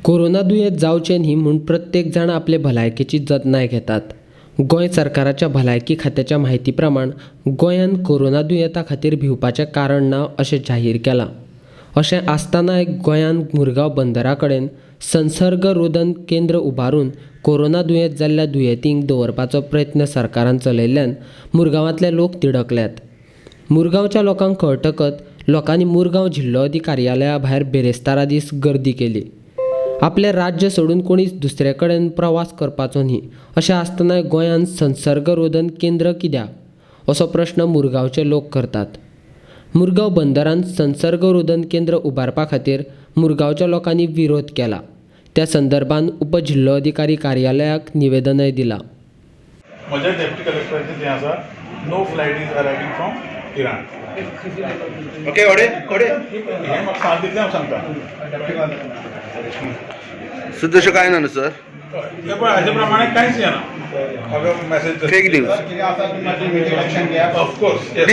Corona दुयेंत जावचें न्ही म्हूण प्रत्येक जाण आपले भलायकेची जतनाय घेतात. गोंय सरकाराच्या भलायकी खात्याच्या म्हायती प्रमाण गोंयांत कोरोना दुयेंता खातीर भिवपाचें कारण ना अशें जाहीर केलां. अशें आसतनाय गोंयांत मुरगांव बंदरा कडेन संसर्ग रोधन केंद्र उबारून कोरोना दुयेंत जाल्ल्या दुयेंतींक दवरपाचो प्रयत्न सरकारान चलयल्ल्यान मुरगांवांतले लोक तिडकल्यात. मुरगांवच्या लोकांक कळटकच लोकांनी मुरगांव जिल्लोधिकारी कार्यालया भायर बेरेस्तारा दीस गर्दी केली. आपलें राज्य सोडून कोणीच दुसरे कडेन प्रवास करपाचो न्ही अशें आसतनाय गोंयांत संसर्ग रोधन केंद्र कित्याक असो प्रश्न मुरगांवचे लोक करतात. मुरगांव बंदरांत संसर्ग रोधन केंद्र उबारपा खातीर मुरगांवच्या लोकांनी विरोध केला. त्या संदर्भात उपजिल्लोधिकारी कार्यालयाक निवेदनय दिलां. म्हज्या डेप्युटी कलेक्टराचें जें आसा, no flight is arriving from Iran. Okay ओडे हें म्हाका सांगितलें, हांव सांगता. सो तशें कांय ना न्हू सर. हे पळय, हाजे प्रमाणे कांयच येना. म्हाका मेसेज फेक न्यूज. ऑफकोर्स हे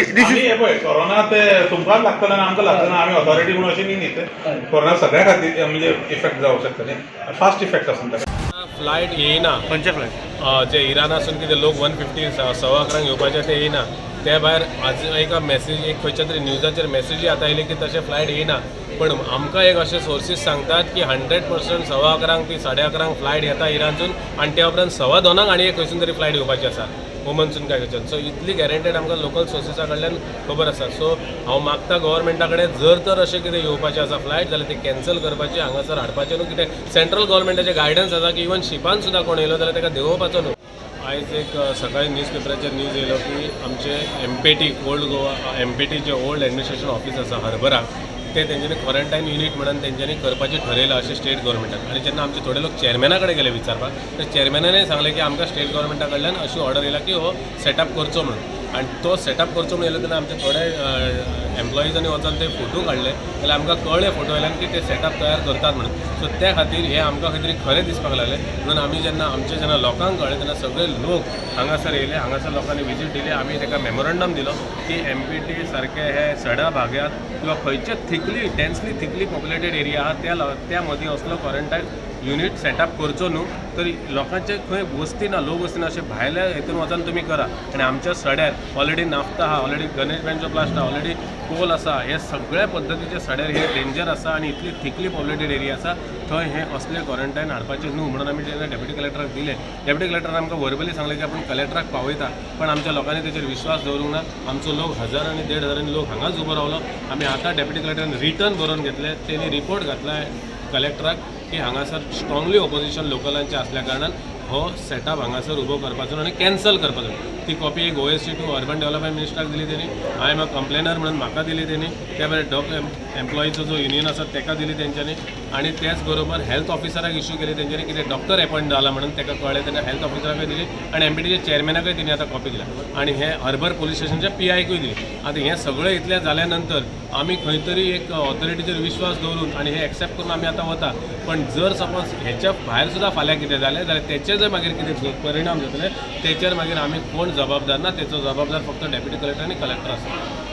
पळय, कोरोना ते तुमकांच लागतलें आनी आमकां लागतलें. आमी ऑथॉरिटी म्हणून अशें न्ही ते. कोरोना सगळ्या खातीर म्हणजे इफेक्ट जावंक शकता न्ही. फास्ट इफेक्ट आसा ताका. फ्लायट येयना. खंयचे फ्लायट? जे इरानासून कितें लोक 150 11:15 येवपाचे ते येयना. ते भायर आज एक मेसेज, एक खंयच्या तरी न्यूजाचेर मेसेजी आतायली की तशें फ्लायट येयना. पण आमकां एक अशे सोर्सीस सांगतात की 100% 11:15 ती 11:30 फ्लायट येता इरानसून आनी त्या उपरांत 2:15 आनी एक खंयसून तरी फ्लायट येवपाची आसा ओमनसून काय खंयच्यान. सो इतली गॅरंटेड आमकां लोकल सोर्सिसा कडल्यान खबर आसा. सो हांव मागता गव्हर्मेंटा कडेन, जर तर अशें कितें येवपाचें आसा फ्लायट जाल्यार ती कॅन्सल करपाची, हांगासर हाडपाचें न्हू. कितें सेंट्रल गव्हर्मेंटाचें गायडन्स आसा की इवन शिपान सुद्दां कोण येयलो जाल्यार ताका देंवोवपाचो न्हू. आयज एक सकाळी न्यूजपेपराचेर न्यूज येयलो की आमचे MPT ओल्ड गोवा MPT जे ओल्ड एडमिनिस्ट्रेशन ऑफिस आसा हरबरा, ते तेंच्यांनी क्वॉरंटायन युनिट म्हणून तेंच्यांनी करपाचें ठरयलां अशें स्टेट गव्हर्मेंटान. आनी जेन्ना आमचे थोडे लोक चॅरमॅना कडेन गेले विचारपाक, तर चॅरमॅनानय सांगलें की आमकां स्टेट गव्हर्मेंटा कडल्यान अशी ऑर्डर येयला की हो सेटअप करचो म्हणून. आनी तो सेटअप करचो म्हणून येयलो तेन्ना आमचे थोडे एम्प्लॉइजांनी वचून ते फोटो काडले जाल्यार आमकां कळ्ळें फोटो वयल्यान की ते सेटअप तयार करतात म्हणून. सो त्या खातीर हें आमकां खंय तरी खरें दिसपाक लागलें. म्हणून आमी जेन्ना लोकांक कळ्ळें तेन्ना सगळे लोक हांगासर येयले. हांगासर लोकांनी विजीट दिली. आमी ताका मेमोरंडम दिलो की MPT सारके हे सड्या भागात किंवा खंयचे thickly densely thickly populated area आहा त्या मदीं असलो क्वॉरंटायन युनिट सेटअप करचो न्हू. तरी लोकांचे खंय वस्ती ना, लोक वस्ती ना, अशें भायल्या हितून वचून तुमी करा. आनी आमच्या सड्यार ऑलरेडी नाफ्ता आहा, ऑलरेडी गणेश बेंचोप्लास्ट आहा, ऑलरेडी कोल आसा. हे सगळ्या पद्दतीचे सड्यार हे डेंजर आसा आनी इतली थिकली पॉप्युलेटेड एरिया आसा, थंय हे असले क्वॉरंटायन हाडपाचें न्हू. म्हणून आमी जेन्ना डेप्युटी कलेक्टराक दिले, डेप्युटी कलेक्टरान आमकां वर्बली सांगलें की आपूण कलेक्टराक पावयता. पण आमच्या लोकांनी तेचेर विश्वास दवरूंक ना. आमचो लोक 1000 आनी 1500 लोक हांगाच उबो रावलो. आमी आतां डेप्युटी कलेक्टरान रिटर्न बरोवन घेतले. तेणी रिपोर्ट घातला कलेक्टराक की हांगासर स्ट्रॉंगली ऑपोजिशन लोकलांचें आसल्या कारणान हो सेटअप हांगासर उबो करपाचो आनी कॅन्सल करपाचो. ती कॉपी एक OSC टू अर्बन डेव्हलपमेंट मिनिस्टराक दिली तेणी. आय एम अ कंप्लेनर म्हणून म्हाका दिली तेणी. त्या भायर डॉक एम्प्लॉईचो जो युनियन आसा ताका दिली तेंच्यांनी. आनी त्याच बरोबर हेल्थ ऑफिसराक इश्यू केली तेंच्यांनी. कितें डॉक्टर अपॉयंट जाला म्हणून ताका कळ्ळें तेन्ना हेल्थ ऑफिसराकय दिली आनी MPTच्या चेअरमॅनाकय तिणी आतां कॉपी दिला. आनी हे हर्बर पोलीस स्टेशनच्या PIकूय दिली. आतां हें सगळें इतलें जाल्या नंतर आमी खंय तरी एक ऑथॉरिटीचेर विश्वास दवरून आनी हे एक्सेप्ट करून आमी आतां वता. पण जर सपोज हेच्या भायर सुद्दां फाल्यां कितें जालें जाल्यार तेचे जर मागीर कितें परिणाम जातले तेचेर मागीर आमी कोण जबाबदार ना. तेचो जबाबदार फक्त डेप्युटी कलेक्टर आनी कलेक्टर आसा.